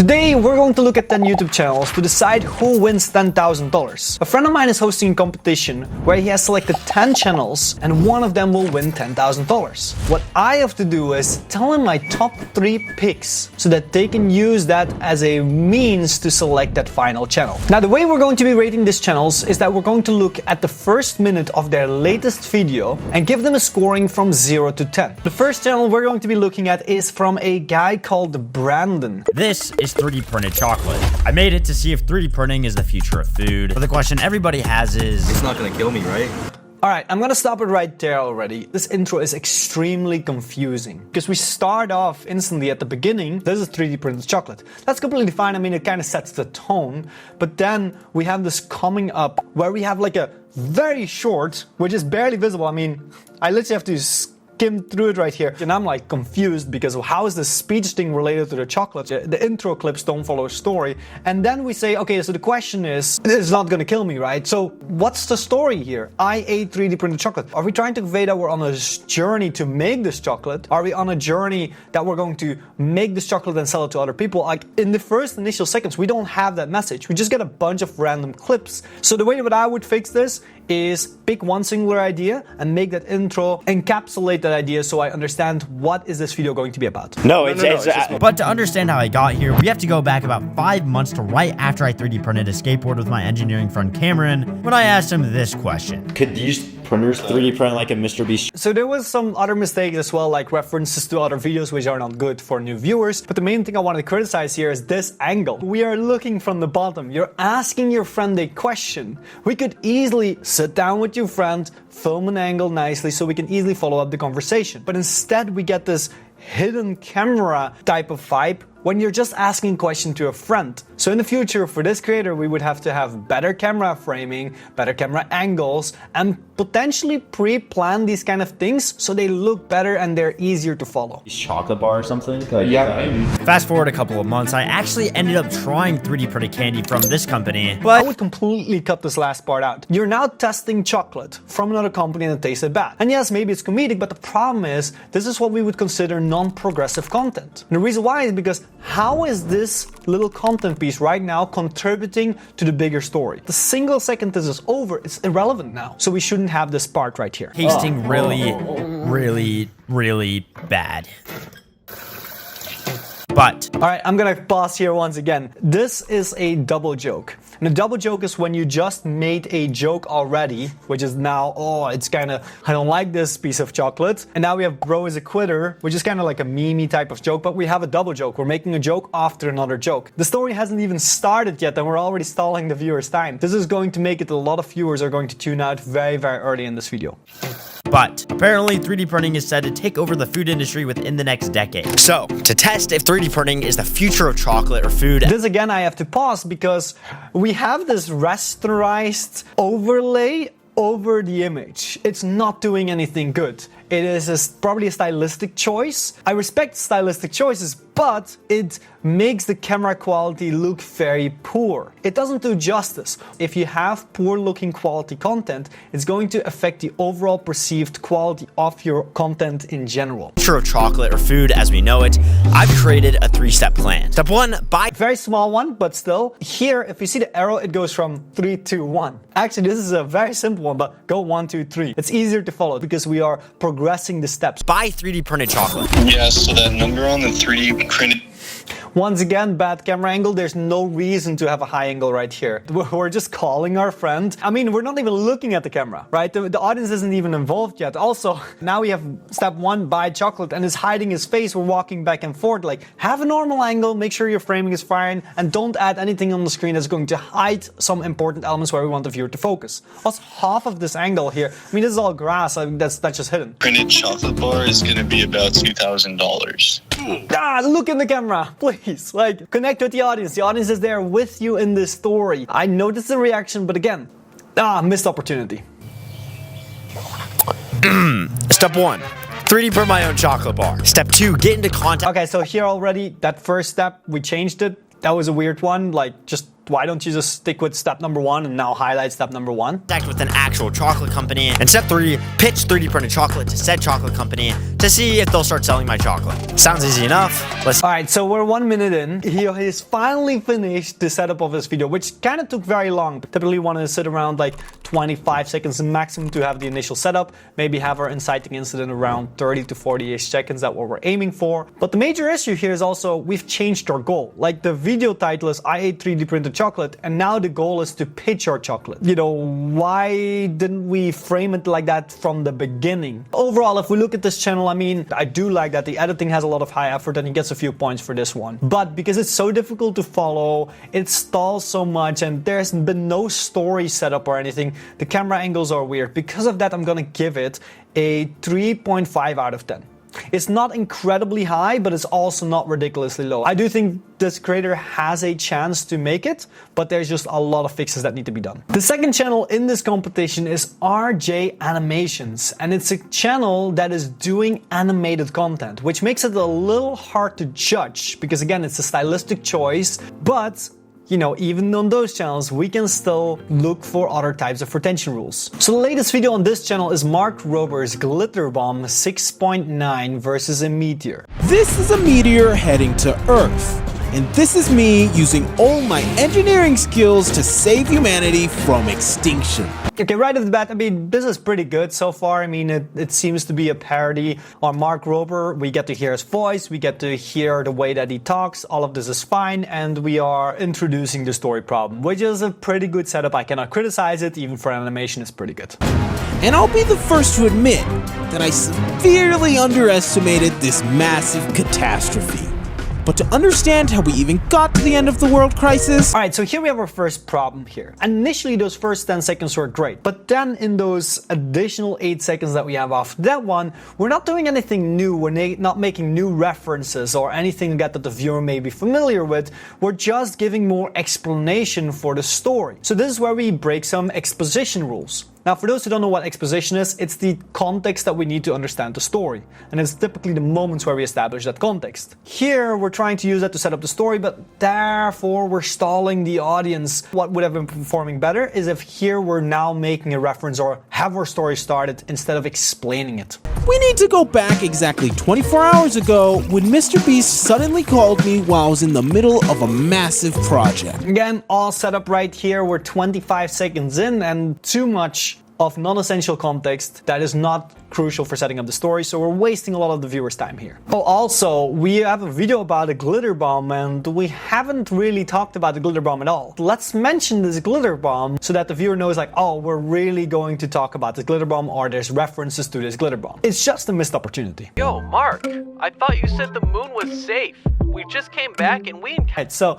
Today we're going to look at 10 YouTube channels to decide who wins $10,000. A friend of mine is hosting a competition where he has selected 10 channels and one of them will win $10,000. What I have to do is tell him my top 3 picks so that they can use that as a means to select that final channel. Now the way we're going to be rating these channels is that we're going to look at the first minute of their latest video and give them a scoring from 0 to 10. The first channel we're going to be looking at is from a guy called Brandon. This is 3D printed chocolate. I made it to see if 3D printing is the future of food. But the question everybody has is, it's not gonna kill me, right? Alright, I'm gonna stop it right there already. This intro is extremely confusing because we start off instantly at the beginning. This is 3D printed chocolate. That's completely fine. I mean, it kind of sets the tone. But then we have this coming up where we have like a very short, which is barely visible. I mean, I literally have to skim through it right here. And I'm like confused because how is the speech thing related to the chocolate? The intro clips don't follow a story. And then we say, okay, so the question is, it's not gonna kill me, right? So what's the story here? I ate 3D printed chocolate. Are we trying to convey that we're on a journey to make this chocolate? Are we on a journey that we're going to make this chocolate and sell it to other people? Like in the first initial seconds, we don't have that message. We just get a bunch of random clips. So the way that I would fix this is pick one singular idea and make that intro encapsulate that idea so I understand what is this video going to be about. But to understand how I got here, we have to go back about 5 months to right after I 3D printed a skateboard with my engineering friend Cameron when I asked him this question. Could these printers 3D print like a Mr. Beast? So there was some other mistakes as well, like references to other videos which are not good for new viewers. But the main thing I want to criticize here is this angle. We are looking from the bottom. You're asking your friend a question. We could easily sit down with your friend, film an angle nicely so we can easily follow up the conversation. But instead we get this hidden camera type of vibe when you're just asking a question to a friend. So in the future, for this creator, we would have to have better camera framing, better camera angles, and potentially pre-plan these kind of things so they look better and they're easier to follow. Chocolate bar or something? Fast forward a couple of months, I actually ended up trying 3D printed candy from this company, but I would completely cut this last part out. You're now testing chocolate from another company and it tasted bad. And yes, maybe it's comedic, but the problem is, this is what we would consider non-progressive content. And the reason why is because how is this little content piece right now contributing to the bigger story? The single second this is over, it's irrelevant now. So we shouldn't have this part right here. tasting really bad. But Alright, I'm gonna pause here once again. This is a double joke. And a double joke is when you just made a joke already, which is now, oh, it's kinda, I don't like this piece of chocolate. And now we have bro is a quitter, which is kinda like a meme type of joke, but we have a double joke. We're making a joke after another joke. The story hasn't even started yet and we're already stalling the viewer's time. This is going to make it a lot of viewers are going to tune out very early in this video. But apparently 3D printing is said to take over the food industry within the next decade. So to test if 3D printing is the future of chocolate or food. This again I have to pause because we have this rasterized overlay over the image. It's not doing anything good. It is probably a stylistic choice. I respect stylistic choices, but it makes the camera quality look very poor. It doesn't do justice. If you have poor looking quality content, it's going to affect the overall perceived quality of your content in general. Future of chocolate or food as we know it, I've created a 3-step plan. Step 1, buy. Very small one, but still. Here, if you see the arrow, it goes from 3 to 1. Actually, this is a very simple one, but go 1, 2, 3. It's easier to follow because we are progressing the steps. Buy 3D printed chocolate. Yeah, so that number on the 3D printed. Once again, bad camera angle. There's no reason to have a high angle right here. We're just calling our friend. I mean, we're not even looking at the camera, right? The audience isn't even involved yet. Also, now we have step 1, buy chocolate, and it's hiding his face. We're walking back and forth. Like, have a normal angle, make sure your framing is fine, and don't add anything on the screen that's going to hide some important elements where we want the viewer to focus. Also, half of this angle here, I mean, this is all grass. I mean, that's just hidden. Printed chocolate bar is going to be about $2,000. Look in the camera, please. Like, connect with the audience. The audience is there with you in this story. I noticed the reaction, but again, missed opportunity. Step 1, 3D print my own chocolate bar. Step 2, get into content. Okay, so here already, that first step, we changed it. That was a weird one, like, just why don't you just stick with step number 1 and now highlight step number 1? Contact with an actual chocolate company. And step 3, pitch 3D printed chocolate to said chocolate company to see if they'll start selling my chocolate. Sounds easy enough. Let's. Alright, so we're 1 minute in. He's finally finished the setup of his video, which kind of took very long. Typically want to sit around like 25 seconds maximum to have the initial setup. Maybe have our inciting incident around 30 to 40-ish seconds. That's what we're aiming for. But the major issue here is also we've changed our goal. Like the video title is I ate 3D printed chocolate, and now the goal is to pitch our chocolate. You know, why didn't we frame it like that from the beginning? Overall, if we look at this channel, I mean, I do like that the editing has a lot of high effort and he gets a few points for this one. But because it's so difficult to follow, it stalls so much and there's been no story setup or anything, the camera angles are weird. Because of that, I'm gonna give it a 3.5 out of 10. It's not incredibly high, but it's also not ridiculously low. I do think this creator has a chance to make it, but there's just a lot of fixes that need to be done. The second channel in this competition is RJ Animations, and it's a channel that is doing animated content, which makes it a little hard to judge because again, it's a stylistic choice, but you know, even on those channels, we can still look for other types of retention rules. So the latest video on this channel is Mark Rober's Glitter Bomb 6.9 versus a meteor. This is a meteor heading to Earth, and this is me using all my engineering skills to save humanity from extinction. Okay, right off the bat, I mean, this is pretty good so far. I mean, it seems to be a parody on Mark Rober. We get to hear his voice, we get to hear the way that he talks. All of this is fine, and we are introducing the story problem, which is a pretty good setup. I cannot criticize it, even for animation, it's pretty good. And I'll be the first to admit that I severely underestimated this massive catastrophe. But to understand how we even got to the end of the world crisis... Alright, so here we have our first problem here. Initially, those first 10 seconds were great, but then in those additional 8 seconds that we have after that one, we're not doing anything new, we're not making new references or anything that the viewer may be familiar with, we're just giving more explanation for the story. So this is where we break some exposition rules. Now, for those who don't know what exposition is, it's the context that we need to understand the story. And it's typically the moments where we establish that context. Here, we're trying to use that to set up the story, but therefore we're stalling the audience. What would have been performing better is if here we're now making a reference or have our story started instead of explaining it. We need to go back exactly 24 hours ago when Mr. Beast suddenly called me while I was in the middle of a massive project. Again, all set up right here. We're 25 seconds in and too much of non-essential context that is not crucial for setting up the story, so we're wasting a lot of the viewer's time here. Oh, also, we have a video about a glitter bomb and we haven't really talked about the glitter bomb at all. Let's mention this glitter bomb so that the viewer knows like, oh, we're really going to talk about this glitter bomb or there's references to this glitter bomb. It's just a missed opportunity. Yo, Mark, I thought you said the moon was safe. We just came back and we Right, so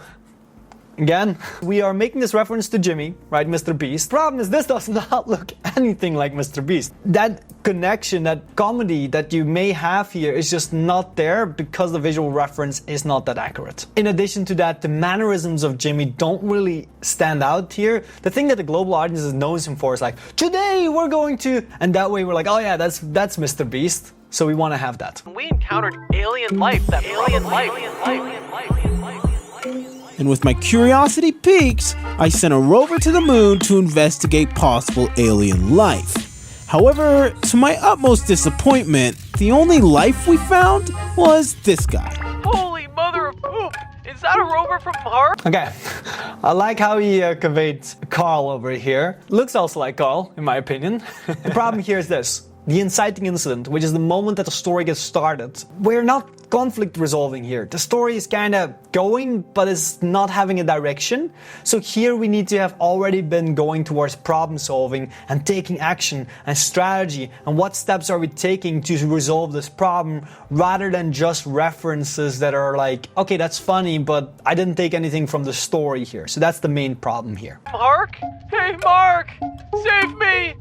again, we are making this reference to Jimmy, right, Mr. Beast. Problem is this does not look anything like Mr. Beast. That connection, that comedy that you may have here is just not there because the visual reference is not that accurate. In addition to that, the mannerisms of Jimmy don't really stand out here. The thing that the global audience knows him for is like, today we're going to, and that way we're like, oh yeah, that's Mr. Beast. So we want to have that. We encountered alien life, that alien life. And with my curiosity piqued, I sent a rover to the moon to investigate possible alien life. However, to my utmost disappointment, the only life we found was this guy. Holy mother of poop! Is that a rover from Mars? Okay, I like how he conveyed Carl over here. Looks also like Carl, in my opinion. The problem here is this. The inciting incident, which is the moment that the story gets started. We're not conflict resolving here. The story is kind of going, but it's not having a direction. So here we need to have already been going towards problem solving and taking action and strategy. And what steps are we taking to resolve this problem rather than just references that are like, okay, that's funny, but I didn't take anything from the story here. So that's the main problem here. Mark? Hey, Mark! Save me!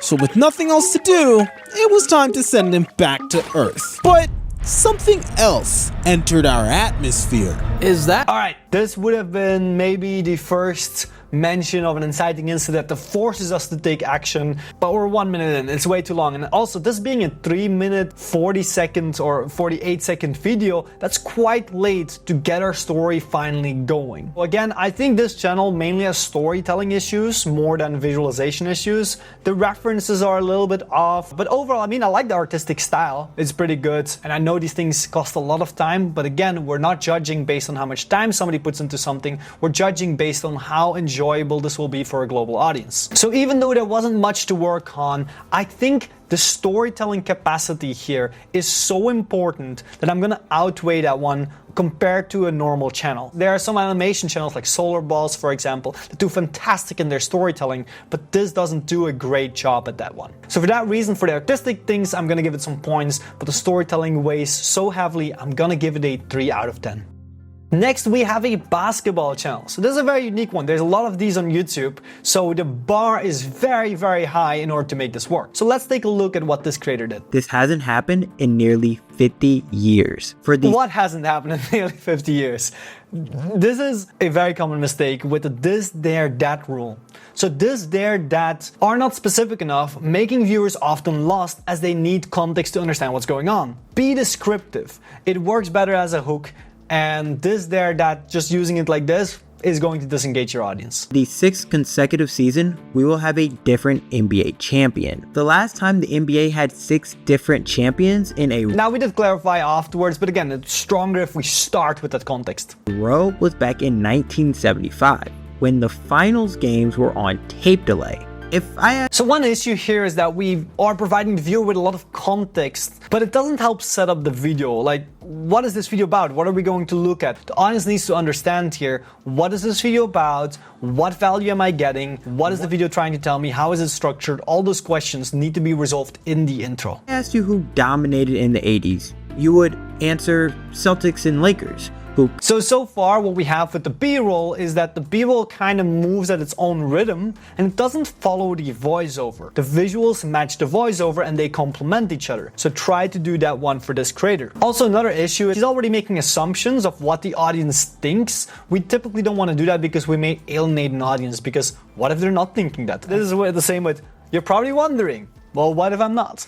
So with nothing else to do, it was time to send him back to Earth. But something else entered our atmosphere. Is that? Alright, this would have been maybe the first mention of an inciting incident that forces us to take action, but we're 1 minute in, it's way too long. And also, this being a 3 minute 40 seconds or 48 second video, that's quite late to get our story finally going. Again, I think this channel mainly has storytelling issues more than visualization issues. The references are a little bit off, but overall, I mean, I like the artistic style. It's pretty good, and I know these things cost a lot of time, but again, we're not judging based on how much time somebody puts into something. We're judging based on how enjoyable this will be for a global audience. So even though there wasn't much to work on, I think the storytelling capacity here is so important that I'm gonna outweigh that one compared to a normal channel. There are some animation channels like Solar Balls, for example, that do fantastic in their storytelling, but this doesn't do a great job at that one. So for that reason, for the artistic things, I'm gonna give it some points, but the storytelling weighs so heavily, I'm gonna give it a 3 out of 10. Next, we have a basketball channel. So this is a very unique one. There's a lot of these on YouTube, so the bar is very, very high in order to make this work. So let's take a look at what this creator did. This hasn't happened in nearly 50 years. What hasn't happened in nearly 50 years? This is a very common mistake with the this, there, that rule. So this, there, that are not specific enough, making viewers often lost as they need context to understand what's going on. Be descriptive. It works better as a hook. And this, there, that, just using it like this is going to disengage your audience. The 6th consecutive season, we will have a different NBA champion. The last time the NBA had 6 different champions in a Now we did clarify afterwards, but again, it's stronger if we start with that context. row was back in 1975, when the finals games were on tape delay. So one issue here is that we are providing the viewer with a lot of context, but it doesn't help set up the video. Like, what is this video about? What are we going to look at? The audience needs to understand here, what is this video about? What value am I getting? What is the video trying to tell me? How is it structured? All those questions need to be resolved in the intro. I asked you who dominated in the 80s, you would answer Celtics and Lakers. So far what we have with the B-roll is that the B-roll kind of moves at its own rhythm and it doesn't follow the voiceover. The visuals match the voiceover and they complement each other. So try to do that one for this creator. Also, another issue is he's already making assumptions of what the audience thinks. We typically don't want to do that because we may alienate an audience, because what if they're not thinking that? This is the same with, you're probably wondering, well, what if I'm not?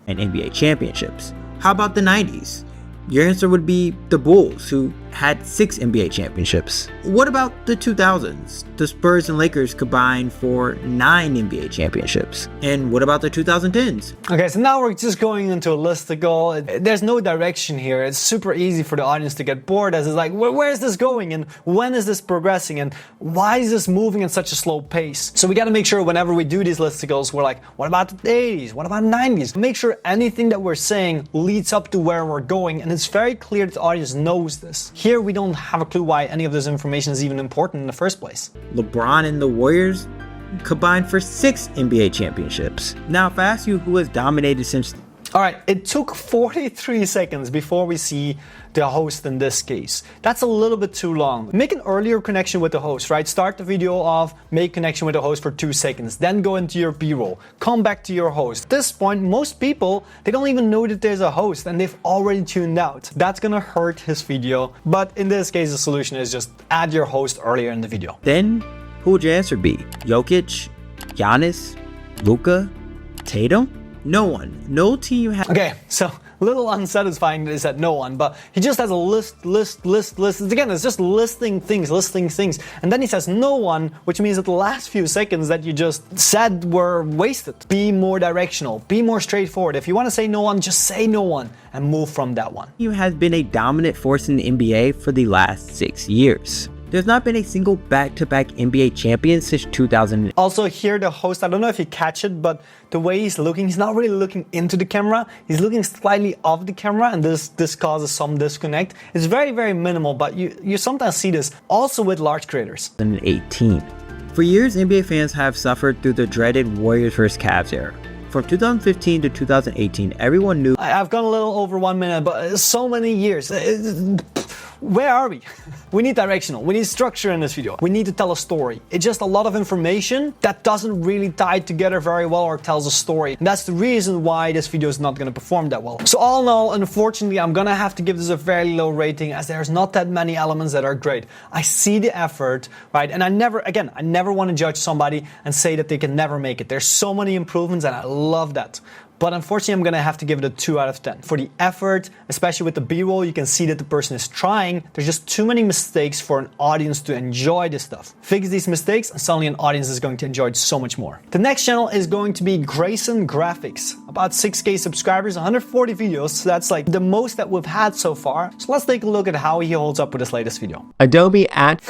And NBA championships. How about the 90s? Your answer would be the Bulls, who had 6 NBA championships. What about the 2000s? The Spurs and Lakers combined for 9 NBA championships. And what about the 2010s? Okay, so now we're just going into a listicle. There's no direction here. It's super easy for the audience to get bored, as it's like, where is this going? And when is this progressing? And why is this moving at such a slow pace? So we gotta make sure whenever we do these listicles, we're like, what about the 80s? What about 90s? Make sure anything that we're saying leads up to where we're going, and it's very clear that the audience knows this. Here we don't have a clue why any of this information is even important in the first place. LeBron and the Warriors combined for 6 NBA championships. Now, if I ask you who has dominated since... Alright, it took 43 seconds before we see the host in this case. That's a little bit too long. Make an earlier connection with the host, right? Start the video off, make connection with the host for 2 seconds, then go into your B-roll, come back to your host. At this point, most people, they don't even know that there's a host and they've already tuned out. That's gonna hurt his video, but in this case, the solution is just add your host earlier in the video. Then, who would your answer be? Jokic? Giannis? Luka? Tatum? No one. No team has... Okay, so a little unsatisfying is that no one, but he just has a list. Again, it's just listing things. And then he says no one, which means that the last few seconds that you just said were wasted. Be more directional. Be more straightforward. If you want to say no one, just say no one and move from that one. Team has been a dominant force in the NBA for the last 6 years. There's not been a single back-to-back NBA champion since 2000. Also here the host, I don't know if you catch it, but the way he's looking, he's not really looking into the camera. He's looking slightly off the camera, and this causes some disconnect. It's very, very minimal, but you sometimes see this also with large creators. 2018. For years, NBA fans have suffered through the dreaded Warriors vs. Cavs era. From 2015 to 2018, everyone knew... I've gone a little over 1 minute, but so many years. Where are we? We need directional, we need structure in this video. We need to tell a story. It's just a lot of information that doesn't really tie together very well or tells a story. And that's the reason why this video is not going to perform that well. So all in all, unfortunately, I'm going to have to give this a very low rating as there's not that many elements that are great. I see the effort, right? And I never want to judge somebody and say that they can never make it. There's so many improvements and I love that. But unfortunately, I'm going to have to give it a 2 out of 10. For the effort, especially with the B-roll, you can see that the person is trying. There's just too many mistakes for an audience to enjoy this stuff. Fix these mistakes and suddenly an audience is going to enjoy it so much more. The next channel is going to be Grayson Graphics. About 6K subscribers, 140 videos. So that's like the most that we've had so far. So let's take a look at how he holds up with his latest video. Adobe Ad...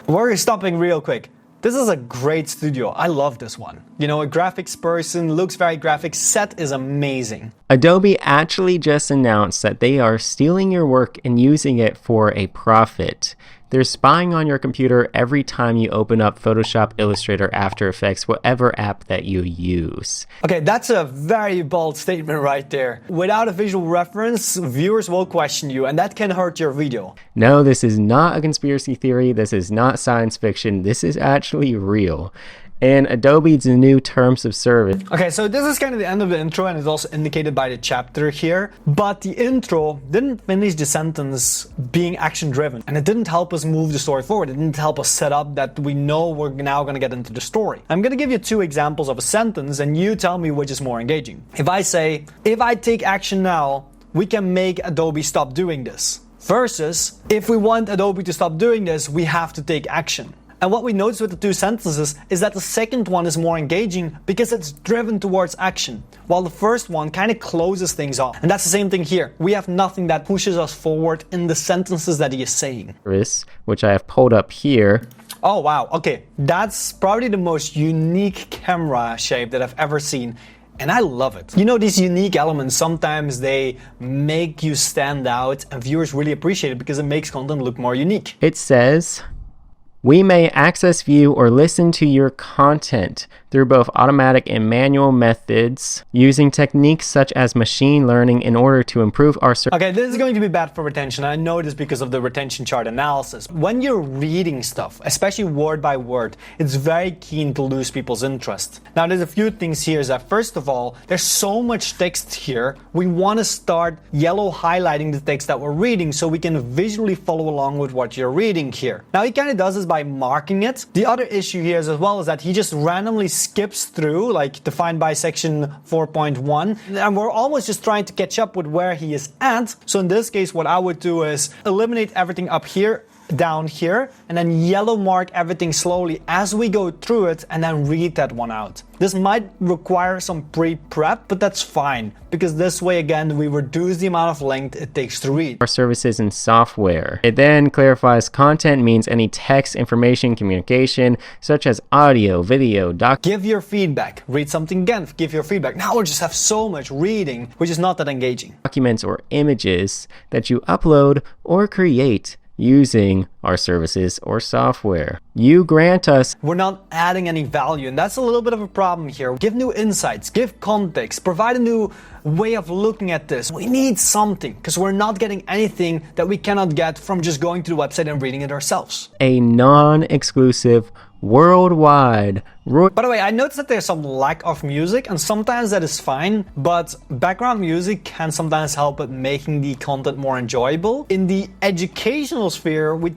We're stopping real quick. This is a great studio. I love this one. You know, a graphics person, looks very graphic, set is amazing. Adobe actually just announced that they are stealing your work and using it for a profit. They're spying on your computer every time you open up Photoshop, Illustrator, After Effects, whatever app that you use. Okay, that's a very bold statement right there. Without a visual reference, viewers will question you, and that can hurt your video. No, this is not a conspiracy theory. This is not science fiction. This is actually real. And Adobe's new terms of service. Okay, so this is kind of the end of the intro and it's also indicated by the chapter here. But the intro didn't finish the sentence being action driven. And it didn't help us move the story forward. It didn't help us set up that we know we're now going to get into the story. I'm going to give you 2 examples of a sentence and you tell me which is more engaging. If I say, if I take action now, we can make Adobe stop doing this. Versus, if we want Adobe to stop doing this, we have to take action. And what we notice with the 2 sentences is that the second one is more engaging because it's driven towards action, while the first one kind of closes things off. And that's the same thing here. We have nothing that pushes us forward in the sentences that he is saying. Which I have pulled up here. Oh wow, okay. That's probably the most unique camera shape that I've ever seen. And I love it. You know, these unique elements, sometimes they make you stand out and viewers really appreciate it because it makes content look more unique. It says, we may access, view, or listen to your content through both automatic and manual methods using techniques such as machine learning in order to improve our service. Okay, this is going to be bad for retention. I know this because of the retention chart analysis. When you're reading stuff, especially word by word, it's very keen to lose people's interest. Now, there's a few things here. Is that first of all, there's so much text here. We want to start yellow highlighting the text that we're reading so we can visually follow along with what you're reading here. Now, he kind of does this by marking it. The other issue here is as well is that he just randomly skips through, like defined by section 4.1, and we're almost just trying to catch up with where he is at. So in this case, what I would do is eliminate everything up here, down here, and then yellow mark everything slowly as we go through it and then read that one out. This might require some pre-prep, but that's fine because this way again we reduce the amount of length it takes to read. Our services and software. It then clarifies content means any text, information, communication, such as audio, video, Give your feedback. Read something again. Give your feedback. Now we just have so much reading, which is not that engaging. Documents or images that you upload or create using our services or software. You grant us. We're not adding any value, and that's a little bit of a problem here. Give new insights, give context, provide a new way of looking at this. We need something because we're not getting anything that we cannot get from just going to the website and reading it ourselves. A non-exclusive worldwide. By the way, I noticed that there's some lack of music, and sometimes that is fine, but background music can sometimes help with making the content more enjoyable. In the educational sphere, we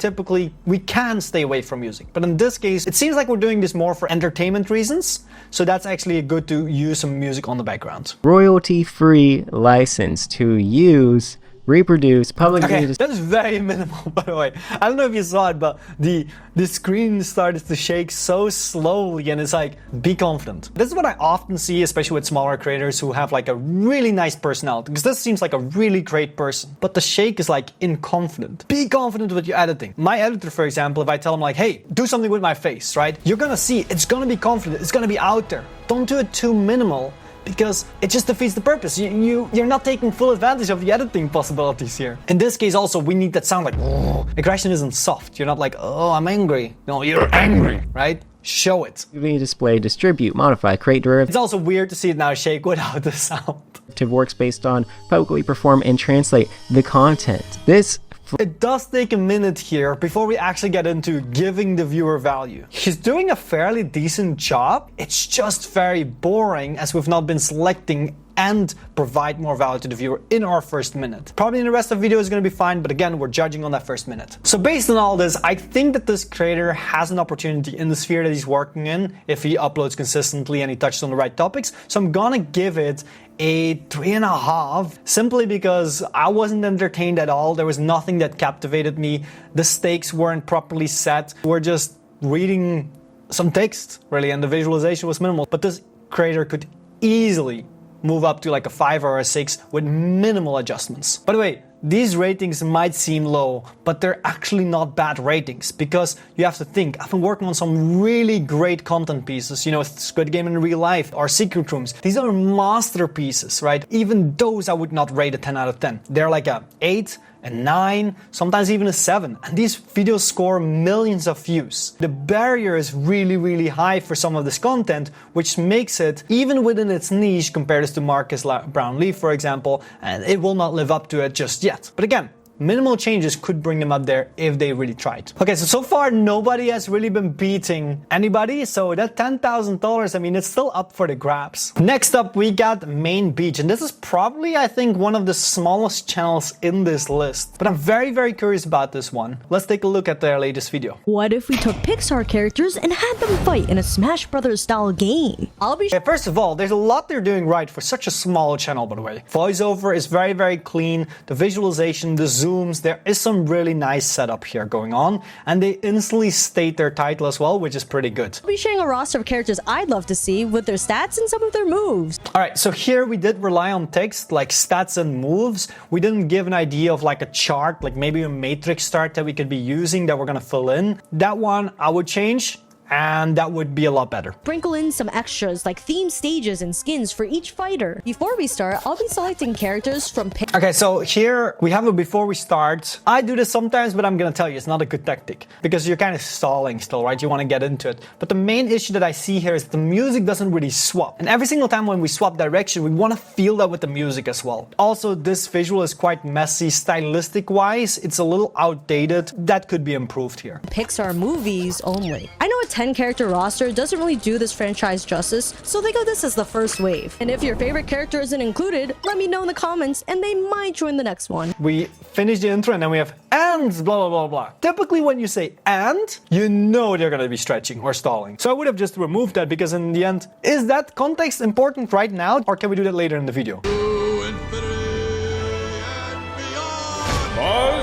can stay away from music, but in this case, it seems like we're doing this more for entertainment reasons, so that's actually good to use some music on the background. Royalty-free license to use, reproduce, Okay, that is very minimal, by the way. I don't know if you saw it, but the screen started to shake so slowly, and it's like, be confident. This is what I often see, especially with smaller creators who have like a really nice personality, because this seems like a really great person, but the shake is like inconfident. Be confident with your editing. My editor, for example, if I tell him like, hey, do something with my face, right? You're gonna see, it's gonna be confident, it's gonna be out there. Don't do it too minimal, because it just defeats the purpose. You're not taking full advantage of the editing possibilities here. In this case also, we need that sound like, oh. Aggression isn't soft. You're not like, oh, I'm angry. No, you're angry, right? Show it. Display, distribute, modify, create derivatives. It's also weird to see it now shake without the sound. Works based on publicly perform and translate the content. This It does take a minute here before we actually get into giving the viewer value. He's doing a fairly decent job. It's just very boring as we've not been selecting and provide more value to the viewer in our first minute. Probably in the rest of the video is going to be fine, but again, we're judging on that first minute. So based on all this, I think that this creator has an opportunity in the sphere that he's working in if he uploads consistently and he touches on the right topics. So I'm gonna give it a 3.5, simply because I wasn't entertained at all. There was nothing that captivated me. The stakes weren't properly set. We're just reading some text, really, and the visualization was minimal. But this creator could easily move up to like a 5 or a 6 with minimal adjustments. By the way, these ratings might seem low, but they're actually not bad ratings, because you have to think, I've been working on some really great content pieces, you know, Squid Game in real life or Secret Rooms. These are masterpieces, right? Even those I would not rate a 10 out of 10. They're like a 8, a 9, sometimes even a 7. And these videos score millions of views. The barrier is really, really high for some of this content, which makes it, even within its niche, compared to Marcus Brownlee, for example, and it will not live up to it just yet. But again, minimal changes could bring them up there if they really tried. Okay, so far nobody has really been beating anybody, so that $10,000, I mean, it's still up for the grabs. Next up, we got Main Beach, and this is probably, I think, one of the smallest channels in this list. But I'm very, very curious about this one. Let's take a look at their latest video. What if we took Pixar characters and had them fight in a Smash Brothers style game? Okay, first of all, there's a lot they're doing right for such a small channel, by the way. Voiceover is very, very clean. The visualization, the zooms, there is some really nice setup here going on, and they instantly state their title as well, which is pretty good. I'll be sharing a roster of characters I'd love to see with their stats and some of their moves. Alright, so here we did rely on text like stats and moves. We didn't give an idea of like a chart, like maybe a matrix chart that we could be using that we're gonna fill in. That one I would change, and that would be a lot better. Sprinkle in some extras like theme stages and skins for each fighter. Before we start, I'll be selecting characters from Okay, so here we have a before we start. I do this sometimes, but I'm gonna tell you, it's not a good tactic because you're kind of stalling still, right? You want to get into it. But the main issue that I see here is the music doesn't really swap. And every single time when we swap direction, we want to feel that with the music as well. Also, this visual is quite messy stylistic wise. It's a little outdated. That could be improved here. Pixar movies only. I know a 10-character roster doesn't really do this franchise justice, so they go this as the first wave. And if your favorite character isn't included, let me know in the comments and they might join the next one. We finish the intro and then we have and blah blah blah blah. Typically when you say and, you know they're gonna be stretching or stalling. So I would have just removed that, because in the end, is that context important right now, or can we do that later in the video? Buzz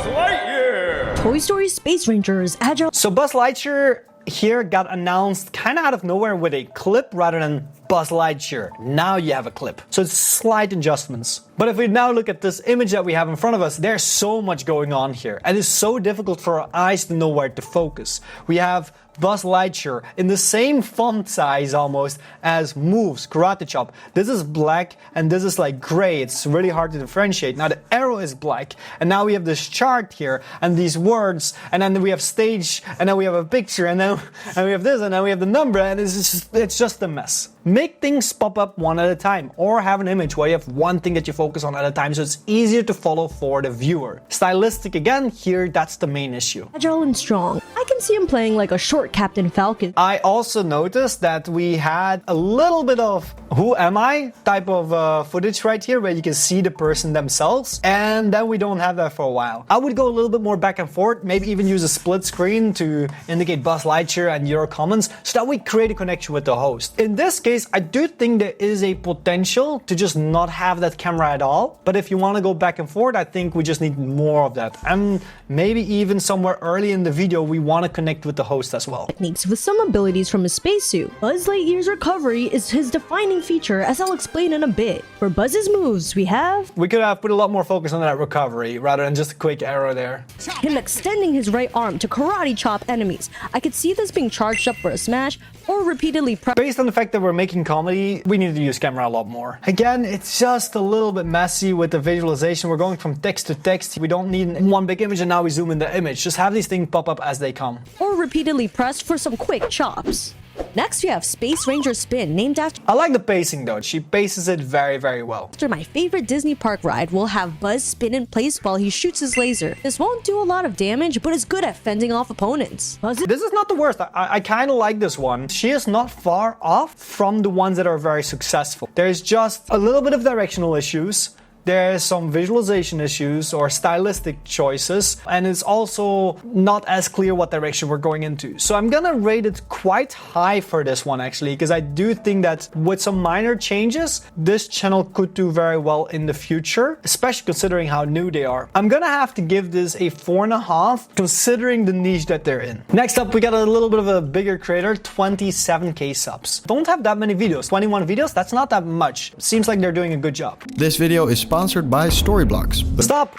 Lightyear! Toy Story Space Rangers Agile. So Buzz Lightyear here got announced kind of out of nowhere with a clip rather than Buzz Lightyear. Now you have a clip. So it's slight adjustments. But if we now look at this image that we have in front of us, there's so much going on here. And it's so difficult for our eyes to know where to focus. We have Buzz Lightyear in the same font size almost as Moves, Karate Chop. This is black and this is like gray. It's really hard to differentiate. Now the arrow is black, and now we have this chart here and these words, and then we have stage, and then we have a picture, and then we have this, and then we have the number, and it's just a mess. Make things pop up one at a time, or have an image where you have one thing that you focus on at a time so it's easier to follow for the viewer. Stylistic again, here that's the main issue. Agile and strong. I can see him playing like a short Captain Falcon. I also noticed that we had a little bit of who am I type of footage right here where you can see the person themselves, and then we don't have that for a while. I would go a little bit more back and forth, maybe even use a split screen to indicate Buzz Lightyear and your comments so that we create a connection with the host. In this case, I do think there is a potential to just not have that camera at all, but if you want to go back and forth, I think we just need more of that. And maybe even somewhere early in the video, we want to connect with the host as well. Techniques with some abilities from his spacesuit. Buzz Lightyear's recovery is his defining feature, as I'll explain in a bit. For Buzz's moves, we could have put a lot more focus on that recovery rather than just a quick arrow there. Him extending his right arm to karate chop enemies. I could see this being charged up for a smash or repeatedly Based on the fact that we're making comedy, we need to use camera a lot more. Again, it's just a little bit messy with the visualization. We're going from text to text. We don't need one big image and now we zoom in the image. Just have these things pop up as they come. Or repeatedly pressed for some quick chops. Next, we have Space Ranger Spin, named after I like the pacing though. She paces it very, very well. my favorite Disney park ride. We'll have Buzz spin in place while he shoots his laser. This won't do a lot of damage, but is good at fending off opponents. Buzz This is not the worst. I kind of like this one. She is not far off from the ones that are very successful. There's just a little bit of directional issues. There's some visualization issues or stylistic choices, and it's also not as clear what direction we're going into. So I'm gonna rate it quite high for this one actually, because I do think that with some minor changes, this channel could do very well in the future, especially considering how new they are. I'm gonna have to give this a 4.5, considering the niche that they're in. Next up, we got a little bit of a bigger creator, 27k subs. Don't have that many videos, 21 videos, that's not that much. Seems like they're doing a good job. This video is sponsored by Storyblocks. Stop!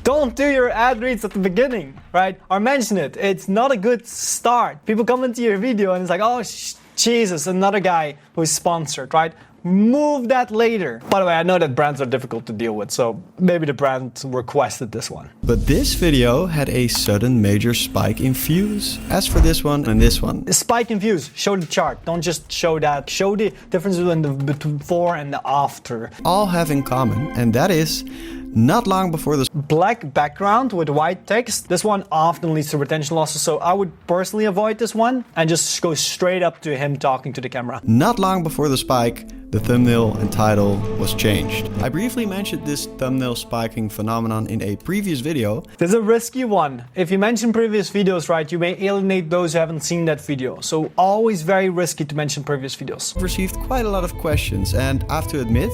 Don't do your ad reads at the beginning, right? Or mention it. It's not a good start. People come into your video and it's like, oh, Jesus, another guy who's sponsored, right? Move that later. By the way, I know that brands are difficult to deal with, so maybe the brand requested this one. But this video had a sudden major spike in views. As for this one and this one. The spike in views, show the chart. Don't just show that. Show the difference between the before and the after. All have in common, and that is not long before the black background with white text. This one often leads to retention losses, so I would personally avoid this one and just go straight up to him talking to the camera. Not long before the spike, the thumbnail and title was changed. I briefly mentioned this thumbnail spiking phenomenon in a previous video. This is a risky one. If you mention previous videos, right, you may alienate those who haven't seen that video. So always very risky to mention previous videos. I've received quite a lot of questions, and I have to admit,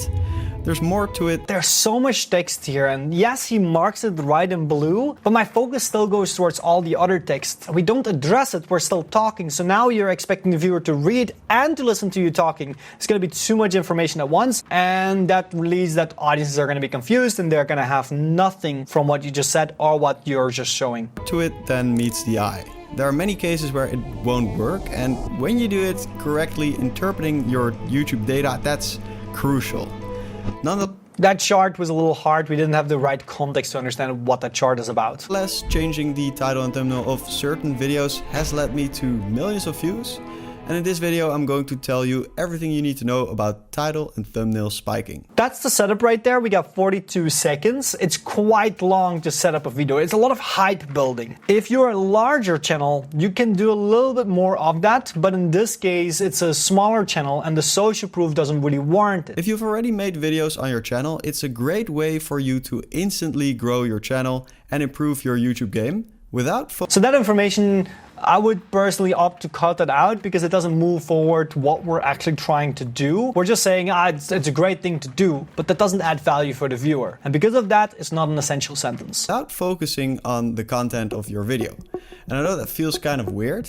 there's more to it. There's so much text here, and yes, he marks it right in blue, but my focus still goes towards all the other text. We don't address it, we're still talking, so now you're expecting the viewer to read and to listen to you talking. It's gonna be too much information at once, and that leads that audiences are gonna be confused and they're gonna have nothing from what you just said or what you're just showing. To it than meets the eye. There are many cases where it won't work, and when you do it correctly, interpreting your YouTube data, that's crucial. That chart was a little hard. We didn't have the right context to understand what that chart is about. Nonetheless, changing the title and thumbnail of certain videos has led me to millions of views. And in this video, I'm going to tell you everything you need to know about title and thumbnail spiking. That's the setup right there. We got 42 seconds. It's quite long to set up a video. It's a lot of hype building. If you're a larger channel, you can do a little bit more of that. But in this case, it's a smaller channel and the social proof doesn't really warrant it. If you've already made videos on your channel, it's a great way for you to instantly grow your channel and improve your YouTube game without... So that information, I would personally opt to cut that out because it doesn't move forward what we're actually trying to do. We're just saying, it's a great thing to do, but that doesn't add value for the viewer. And because of that, it's not an essential sentence. Without focusing on the content of your video. And I know that feels kind of weird,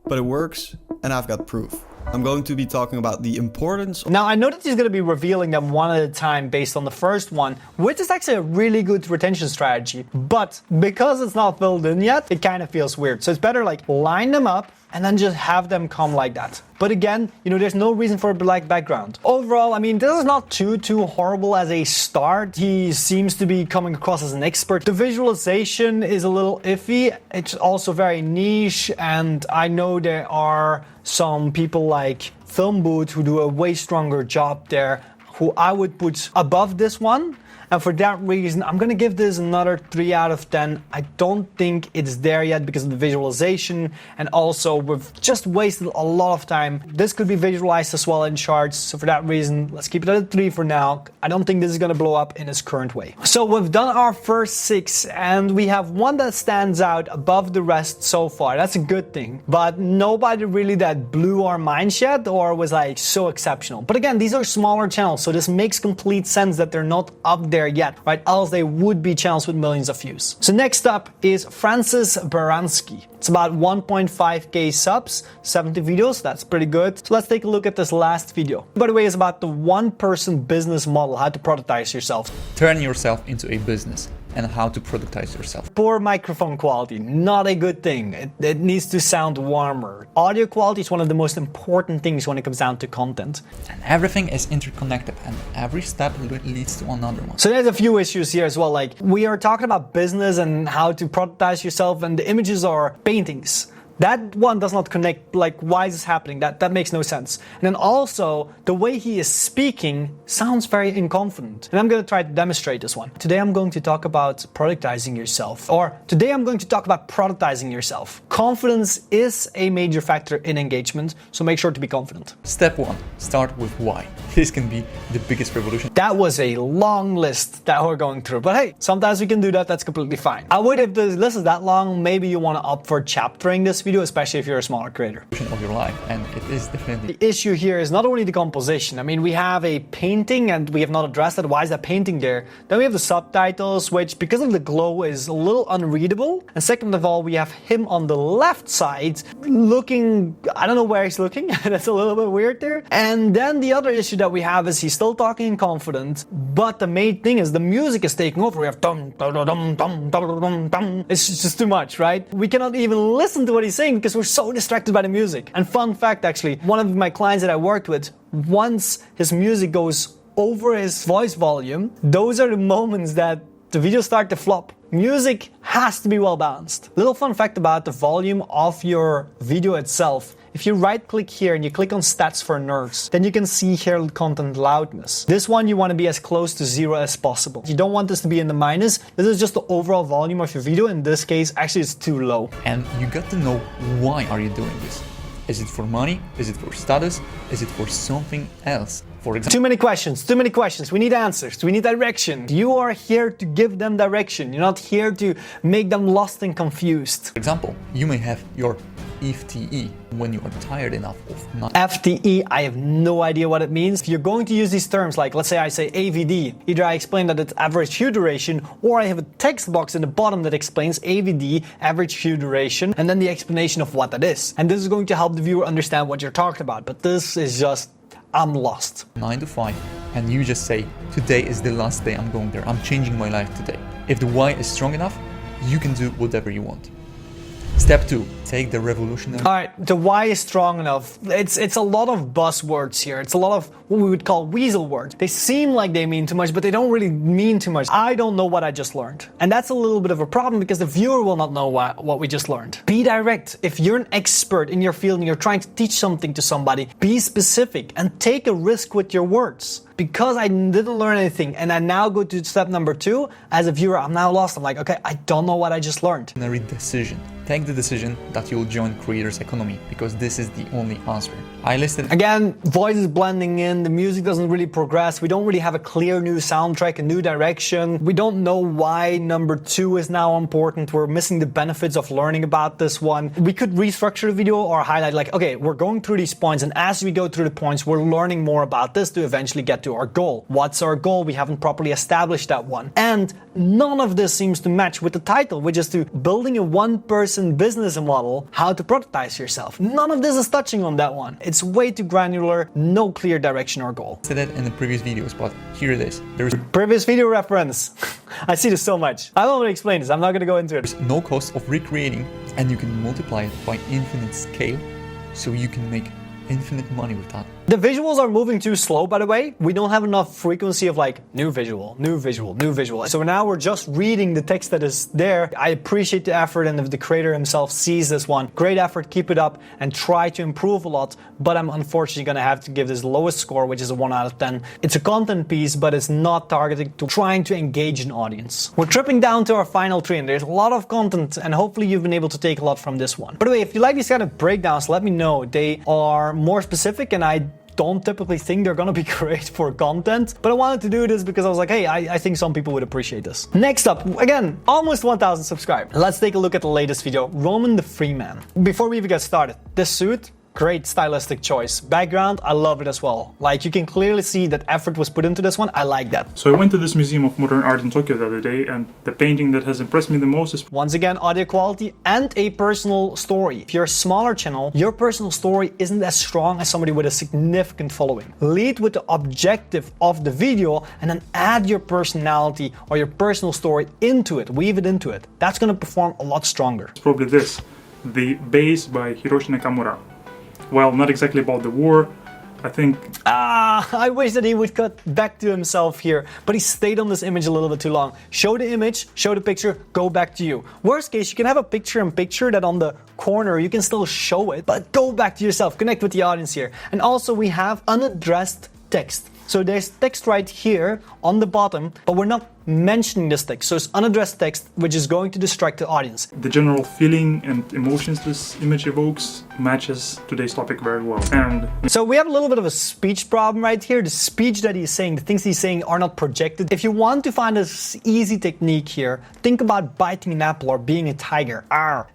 but it works and I've got proof. I'm going to be talking about the importance. Now, I know that he's going to be revealing them one at a time based on the first one, which is actually a really good retention strategy. But because it's not filled in yet, it kind of feels weird. So it's better like line them up and then just have them come like that. But again, there's no reason for a black background. Overall, I mean, this is not too horrible as a start. He seems to be coming across as an expert. The visualization is a little iffy. It's also very niche, and I know there are some people like Filmboot who do a way stronger job there, who I would put above this one. And for that reason, I'm gonna give this another 3 out of 10. I don't think it's there yet because of the visualization, and also we've just wasted a lot of time. This could be visualized as well in charts, so for that reason, let's keep it at a 3 for now. I don't think this is gonna blow up in its current way. So we've done our first 6, and we have one that stands out above the rest so far. That's a good thing, but nobody really that blew our minds yet or was like so exceptional. But again, these are smaller channels, so this makes complete sense that they're not up there yet, right? Else they would be channels with millions of views. So next up is Francis Baranski. It's about 1.5k subs, 70 videos, that's pretty good. So let's take a look at this last video. By the way, it's about the one-person business model, how to productize yourself. Turn yourself into a business and how to productize yourself. Poor microphone quality, not a good thing. It needs to sound warmer. Audio quality is one of the most important things when it comes down to content. And everything is interconnected and every step leads to another one. So there's a few issues here as well. Like we are talking about business and how to productize yourself, and the images are paintings. That one does not connect, like, why is this happening? That makes no sense. And then also, the way he is speaking sounds very inconfident. And I'm going to try to demonstrate this one. Today I'm going to talk about productizing yourself. Or today I'm going to talk about productizing yourself. Confidence is a major factor in engagement, so make sure to be confident. Step 1. Start with why. This can be the biggest revolution. That was a long list that we're going through, but hey, sometimes we can do that, that's completely fine. I would, if the list is that long, maybe you want to opt for chaptering this video, especially if you're a smaller creator. Of your life, and it is definitely. The issue here is not only the composition. I mean, we have a painting and we have not addressed it. Why is that painting there? Then we have the subtitles, which because of the glow is a little unreadable. And second of all, we have him on the left side looking, I don't know where he's looking. That's a little bit weird there. And then the other issue that we have is he's still talking in confident, but the main thing is the music is taking over. We have dum dum dum dum dum dum dum. It's just too much, right? We cannot even listen to what he's saying because we're so distracted by the music. And fun fact, actually, one of my clients that I worked with, once his music goes over his voice volume, those are the moments that the videos start to flop. Music has to be well balanced. Little fun fact about the volume of your video itself. If you right click here and you click on stats for nerds, then you can see here content loudness. This one you want to be as close to 0 as possible. You don't want this to be in the minus. This is just the overall volume of your video. In this case, actually it's too low. And you got to know why are you doing this. Is it for money? Is it for status? Is it for something else? For example, too many questions. We need answers. We need direction. You are here to give them direction. You're not here to make them lost and confused. For example, you may have your FTE when you are tired enough of not. FTE, I have no idea what it means. If you're going to use these terms, like let's say I say AVD, either I explain that it's average view duration, or I have a text box in the bottom that explains AVD, average view duration, and then the explanation of what that is. And this is going to help the viewer understand what you're talking about. But this is just, I'm lost. 9 to 5, and you just say, today is the last day I'm going there. I'm changing my life today. If the why is strong enough, you can do whatever you want. Step 2, take the revolutionary. All right, the why is strong enough. It's a lot of buzzwords here. It's a lot of what we would call weasel words. They seem like they mean too much, but they don't really mean too much. I don't know what I just learned. And that's a little bit of a problem because the viewer will not know what we just learned. Be direct. If you're an expert in your field and you're trying to teach something to somebody, be specific and take a risk with your words. Because I didn't learn anything and I now go to step number 2, as a viewer, I'm now lost. I'm like, okay, I don't know what I just learned. Decision. Take the decision that you'll join creators economy because this is the only answer. I listed again, voice is blending in, the music doesn't really progress, we don't really have a clear new soundtrack, a new direction. We don't know why number 2 is now important. We're missing the benefits of learning about this one. We could restructure the video or highlight like, okay, we're going through these points and as we go through the points, we're learning more about this to eventually get to our goal. What's our goal? We haven't properly established that one. And none of this seems to match with the title, which is to building a one-person business model, how to productize yourself. None of this is touching on that one. It's way too granular, no clear direction or goal. I said that in the previous videos, but here it is. There's previous video reference. I see this so much. I don't want to explain this. I'm not going to go into it. There's no cost of recreating, and you can multiply it by infinite scale, so you can make infinite money with that. The visuals are moving too slow, by the way. We don't have enough frequency of like new visual, new visual, new visual. So now we're just reading the text that is there. I appreciate the effort, and if the creator himself sees this one, great effort, keep it up and try to improve a lot. But I'm unfortunately going to have to give this lowest score, which is a 1 out of 10. It's a content piece, but it's not targeted to trying to engage an audience. We're tripping down to our final 3, and there's a lot of content, and hopefully you've been able to take a lot from this one. By the way, if you like these kind of breakdowns, let me know. They are more specific, and I don't typically think they're gonna be great for content, but I wanted to do this because I was like, hey, I think some people would appreciate this. Next up, again, almost 1,000 subscribers. Let's take a look at the latest video, Roman the Free Man. Before we even get started, this suit, great stylistic choice. Background, I love it as well. Like, you can clearly see that effort was put into this one. I like that. So I went to this Museum of Modern Art in Tokyo the other day, and the painting that has impressed me the most is once again audio quality and a personal story. If you're a smaller channel, your personal story isn't as strong as somebody with a significant following. Lead with the objective of the video and then add your personality or your personal story into it, weave it into it. That's going to perform a lot stronger. It's probably this, The Base by Hiroshi Nakamura. Well, not exactly about the war, I think... I wish that he would cut back to himself here, but he stayed on this image a little bit too long. Show the image, show the picture, go back to you. Worst case, you can have a picture-in-picture that on the corner you can still show it, but go back to yourself, connect with the audience here. And also we have unaddressed text. So there's text right here on the bottom, but we're not mentioning this text. So it's unaddressed text, which is going to distract the audience. The general feeling and emotions this image evokes matches today's topic very well. And so we have a little bit of a speech problem right here. The speech that he's saying, the things he's saying are not projected. If you want to find this easy technique here, think about biting an apple or being a tiger.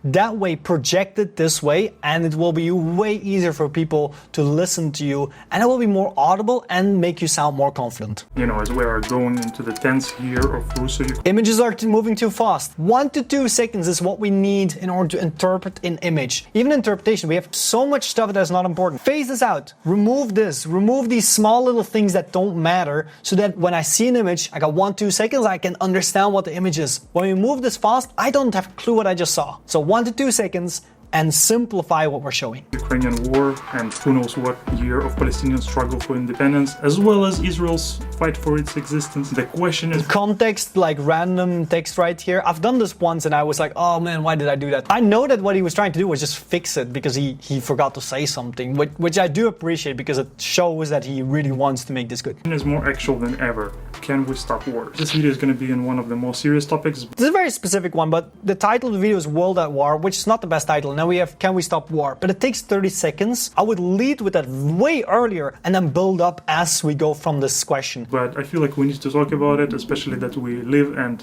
That way, project it this way, and it will be way easier for people to listen to you, and it will be more audible and make you sound more confident. You know, as we are going into the tense here of Russo, images are moving too fast. 1 to 2 seconds is what we need in order to interpret an image. Even interpretation, we have so much stuff that's not important. Phase this out. Remove this. Remove these small little things that don't matter, so that when I see an image, I got 1-2 seconds, I can understand what the image is. When we move this fast, I don't have a clue what I just saw. So 1 to 2 seconds, and simplify what we're showing. Ukrainian war and who knows what year of Palestinian struggle for independence, as well as Israel's fight for its existence. The question is... context, like random text right here. I've done this once and I was like, oh man, why did I do that? I know that what he was trying to do was just fix it because he forgot to say something, which I do appreciate because it shows that he really wants to make this good. It is more actual than ever. Can we stop war? This video is going to be in one of the most serious topics. This is a very specific one, but the title of the video is World at War, which is not the best title. Now we have Can We Stop War? But it takes 30 seconds. I would lead with that way earlier and then build up as we go from this question. But I feel like we need to talk about it, especially that we live and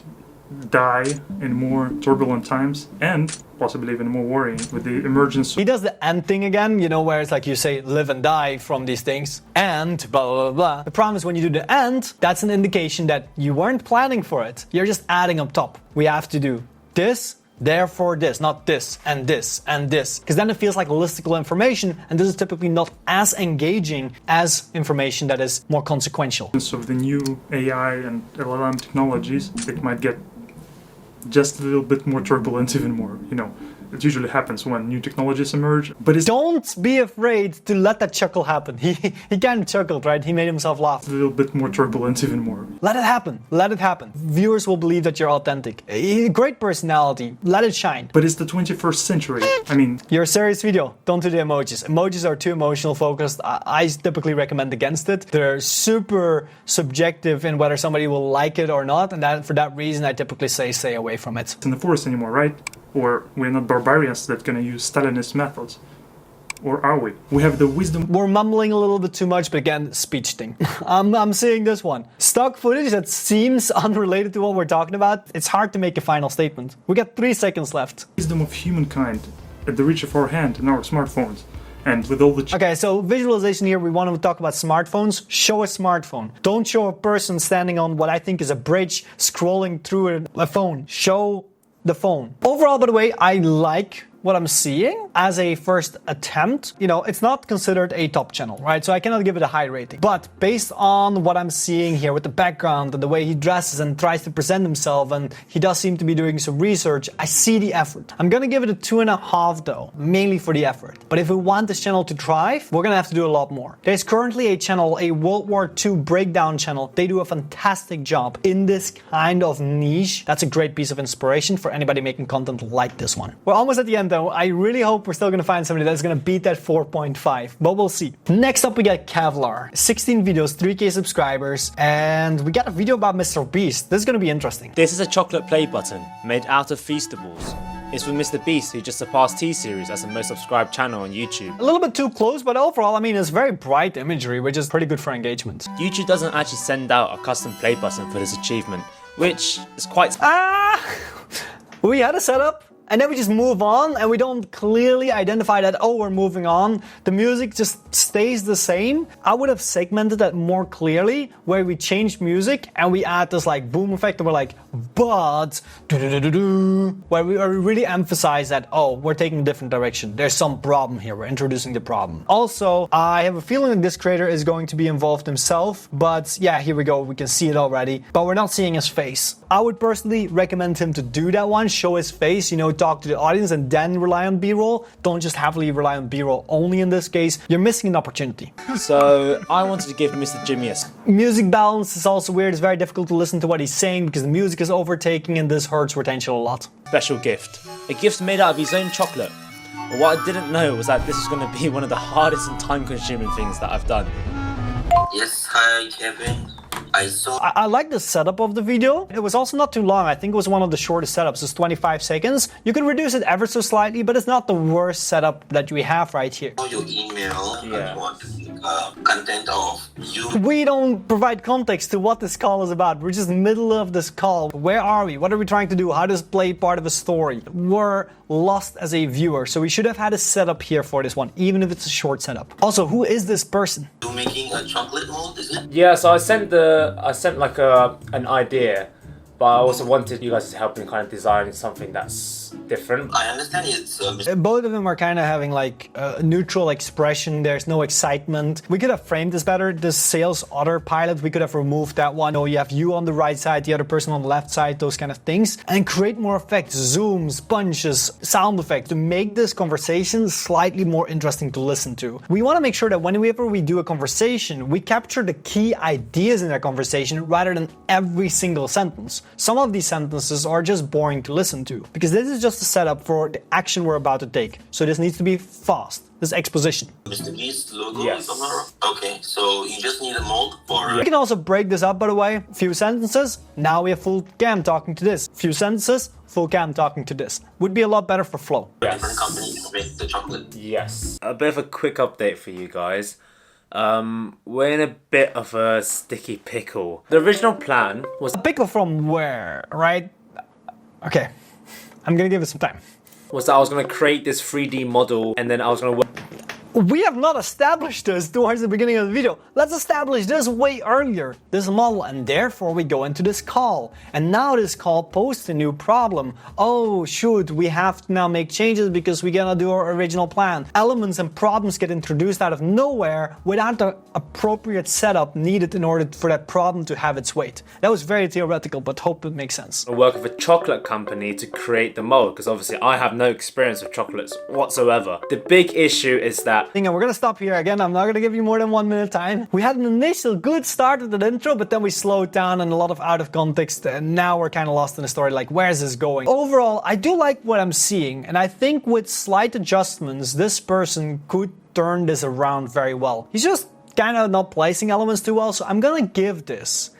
die in more turbulent times and possibly even more worrying with the emergence. He does the and thing again, you know, where it's like you say live and die from these things and blah, blah, blah. The problem is when you do the and, that's an indication that you weren't planning for it. You're just adding up top. We have to do this, therefore this, not this and this and this. Because then it feels like listicle information, and this is typically not as engaging as information that is more consequential. Of the new AI and LLM technologies, it might get just a little bit more turbulent, even more, you know. It usually happens when new technologies emerge, but don't be afraid to let that chuckle happen. He kind of chuckled, right? He made himself laugh. A little bit more turbulent, even more. Let it happen. Let it happen. Viewers will believe that you're authentic. Great personality. Let it shine. But it's the 21st century. I mean... You're a serious video. Don't do the emojis. Emojis are too emotional focused. I typically recommend against it. They're super subjective in whether somebody will like it or not, and for that reason I typically say stay away from it. It's in the forest anymore, right? Or we're not barbarians that gonna use Stalinist methods. Or are we? We have the wisdom... We're mumbling a little bit too much, but again, speech thing. I'm seeing this one. Stock footage that seems unrelated to what we're talking about. It's hard to make a final statement. We got 3 seconds left. Wisdom of humankind at the reach of our hand in our smartphones. And with all the... Okay, so visualization here, we want to talk about smartphones. Show a smartphone. Don't show a person standing on what I think is a bridge, scrolling through a phone. Show the phone. Overall, by the way, I like what I'm seeing as a first attempt. You know, it's not considered a top channel, right? So I cannot give it a high rating. But based on what I'm seeing here with the background and the way he dresses and tries to present himself, and he does seem to be doing some research, I see the effort. I'm gonna give it a 2.5 though, mainly for the effort. But if we want this channel to thrive, we're gonna have to do a lot more. There's currently a channel, a World War II breakdown channel. They do a fantastic job in this kind of niche. That's a great piece of inspiration for anybody making content like this one. We're almost at the end though. I really hope we're still gonna find somebody that's gonna beat that 4.5, but we'll see. Next up we got Kevlar. 16 videos, 3K subscribers, and we got a video about Mr. Beast. This is gonna be interesting. This is a chocolate play button made out of Feastables. It's with Mr. Beast, who just surpassed T-Series as the most subscribed channel on YouTube. A little bit too close, but overall, I mean, it's very bright imagery, which is pretty good for engagement. YouTube doesn't actually send out a custom play button for this achievement, which is quite... We had a setup, and then we just move on, and we don't clearly identify that, oh, we're moving on. The music just stays the same. I would have segmented that more clearly, where we change music and we add this like boom effect, and we're like, but, where we really emphasize that, oh, we're taking a different direction. There's some problem here. We're introducing the problem. Also, I have a feeling that this creator is going to be involved himself, but yeah, here we go. We can see it already, but we're not seeing his face. I would personally recommend him to do that one, show his face, you know, talk to the audience and then rely on B-roll. Don't just heavily rely on B-roll only in this case. You're missing an opportunity. So I wanted to give Mr. Jimmy a Music balance is also weird. It's very difficult to listen to what he's saying because the music is overtaking and this hurts retention a lot. special gift. A gift made out of his own chocolate. But what I didn't know was that this was going to be one of the hardest and time-consuming things that I've done. Yes, hi Kevin. I like the setup of the video. It was also not too long. I think it was one of the shortest setups. It's 25 seconds. You can reduce it ever so slightly, but it's not the worst setup that we have right here. Your email and you want to make content of you. We don't provide context to what this call is about. We're just middle of this call. Where are we? What are we trying to do? How does it play part of a story? We're lost as a viewer, so we should have had a setup here for this one, even if it's a short setup. Also, who is this person? You making a chocolate mold, is it? Yeah, so I sent like an idea, but I also wanted you guys to help me kind of design something that's different. I understand it's both of them are kind of having like a neutral expression. There's no excitement. We could have framed this better. The sales autopilot, we could have removed that one. Oh, you have you on the right side, the other person on the left side, those kind of things, and create more effects, zooms, punches, sound effects to make this conversation slightly more interesting to listen to. We want to make sure that whenever we do a conversation, we capture the key ideas in that conversation rather than every single sentence. Some of these sentences are just boring to listen to because this is just a setup for the action we're about to take. So this needs to be fast. This exposition. Mr. Beast logo? Yes. Okay, so you just need a mold for... We can also break this up, by the way. Few sentences, now we have full cam talking to this. Few sentences, full cam talking to this. Would be a lot better for flow. Yes. Different companies make the chocolate. Yes. A bit of a quick update for you guys. We're in a bit of a sticky pickle. The original plan was... A pickle from where, right? Okay, I'm gonna give it some time. Was that I was gonna create this 3D model and then I was gonna work... We have not established this towards the beginning of the video. Let's establish this way earlier, this model, and therefore we go into this call. And now this call posts a new problem. Oh shoot, we have to now make changes because we're gonna do our original plan. Elements and problems get introduced out of nowhere without the appropriate setup needed in order for that problem to have its weight. That was very theoretical, but hope it makes sense. I work with a chocolate company to create the mold because obviously I have no experience with chocolates whatsoever. The big issue is that we're gonna stop here again. I'm not gonna give you more than 1 minute time. We had an initial good start with the intro, but then we slowed down and a lot of out of context, and now we're kind of lost in the story, like where's this going? Overall, I do like what I'm seeing, and I think with slight adjustments, this person could turn this around very well. He's just kind of not placing elements too well, so I'm gonna give this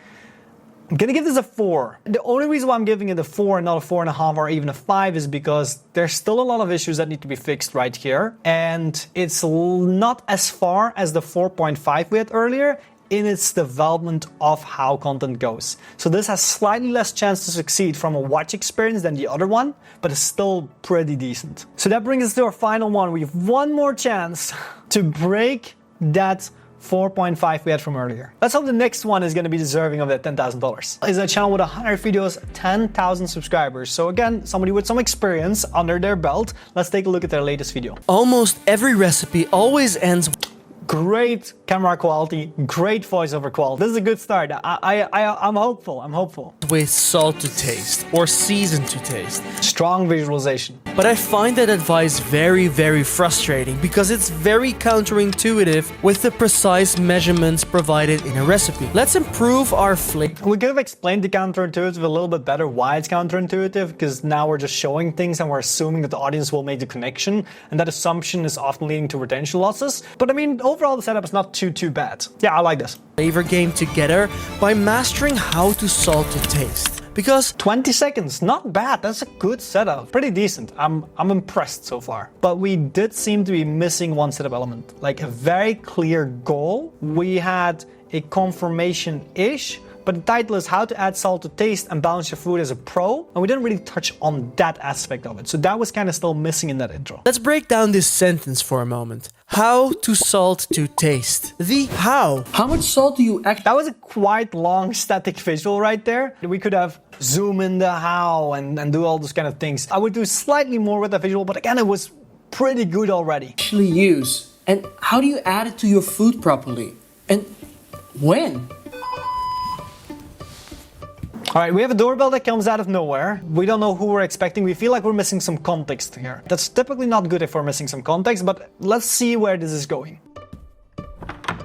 a 4. The only reason why I'm giving it a 4 and not a 4.5 or even a 5 is because there's still a lot of issues that need to be fixed right here. And it's not as far as the 4.5 we had earlier in its development of how content goes. So this has slightly less chance to succeed from a watch experience than the other one, but it's still pretty decent. So that brings us to our final one. We have one more chance to break that 4.5 we had from earlier. Let's hope the next one is going to be deserving of that $10,000. It's a channel with 100 videos, 10,000 subscribers. So again, somebody with some experience under their belt. Let's take a look at their latest video. Almost every recipe always ends... Great camera quality, great voiceover quality. This is a good start. I'm hopeful. With salt to taste or season to taste. Strong visualization. But I find that advice very, very frustrating because it's very counterintuitive with the precise measurements provided in a recipe. Let's improve our flavor. We could have explained the counterintuitive a little bit better why it's counterintuitive, because now we're just showing things and we're assuming that the audience will make the connection, and that assumption is often leading to retention losses. But I mean, overall the setup is not too bad. Yeah, I like this. Flavor game together by mastering how to salt to taste. Because 20 seconds, not bad. That's a good setup. Pretty decent. I'm impressed so far. But we did seem to be missing one setup element, like a very clear goal. We had a confirmation-ish, but the title is How to Add Salt to Taste and Balance Your Food as a Pro, and we didn't really touch on that aspect of it. So that was kind of still missing in that intro. Let's break down this sentence for a moment. How to salt to taste. The how. How much salt do you That was a quite long static visual right there. We could have zoom in the how and do all those kind of things. I would do slightly more with the visual, but again, it was pretty good already. Actually use. And how do you add it to your food properly? And when? All right, we have a doorbell that comes out of nowhere. We don't know who we're expecting. We feel like we're missing some context here. That's typically not good if we're missing some context, but let's see where this is going.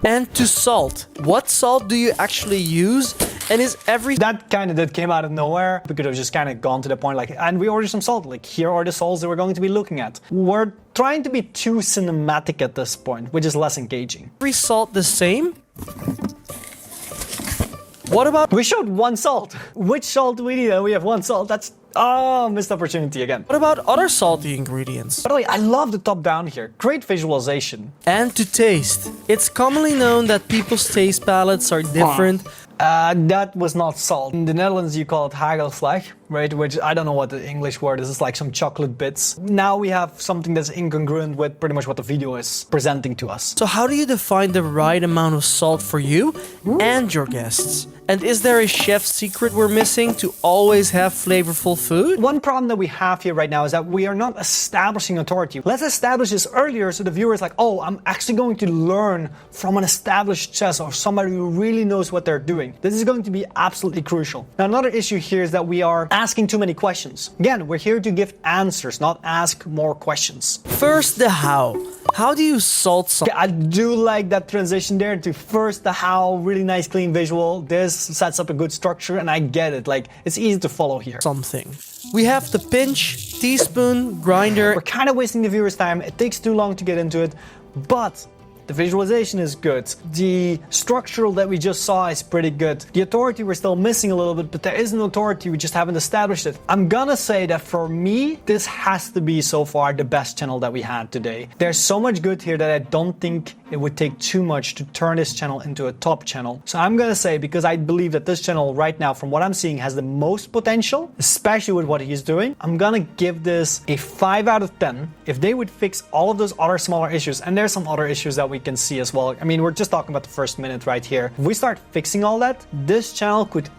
And to salt. What salt do you actually use? And is every... That kind of did came out of nowhere. We could have just kind of gone to the point like, and we ordered some salt. Like, here are the salts that we're going to be looking at. We're trying to be too cinematic at this point, which is less engaging. Every salt the same? What about... We showed one salt. Which salt do we need? And we have one salt. That's... Oh, missed opportunity again. What about other salty ingredients? By the way, I love the top down here. Great visualization. And to taste. It's commonly known that people's taste palates are different. That was not salt. In the Netherlands, you call it hagelslag, right? Which I don't know what the English word is. It's like some chocolate bits. Now we have something that's incongruent with pretty much what the video is presenting to us. So how do you define the right amount of salt for you and your guests? And is there a chef's secret we're missing to always have flavorful food? One problem that we have here right now is that we are not establishing authority. Let's establish this earlier so the viewer is like, oh, I'm actually going to learn from an established chef or somebody who really knows what they're doing. This is going to be absolutely crucial. Now, another issue here is that we are asking too many questions. Again, we're here to give answers, not ask more questions. First, the how. How do you salt something? I do like that transition there to first the how, really nice clean visual. This sets up a good structure and I get it. Like, it's easy to follow here. Something. We have the pinch, teaspoon, grinder. We're kind of wasting the viewer's time. It takes too long to get into it, but the visualization is good. The structural that we just saw is pretty good. The authority we're still missing a little bit, but there is an authority, we just haven't established it. I'm gonna say that for me, this has to be so far the best channel that we had today. There's so much good here that I don't think it would take too much to turn this channel into a top channel. So I'm gonna say, because I believe that this channel right now, from what I'm seeing, has the most potential, especially with what he's doing, I'm gonna give this a 5 out of 10. If they would fix all of those other smaller issues, and there's some other issues that we can see as well. I mean, we're just talking about the first minute right here. If we start fixing all that, this channel could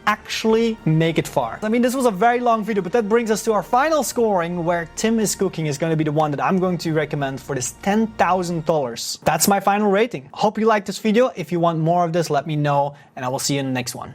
actually make it far. I mean, this was a very long video, but that brings us to our final scoring, where Tim is Cooking is going to be the one that I'm going to recommend for this $10,000. That's my final rating. Hope you liked this video. If you want more of this, let me know, and I will see you in the next one.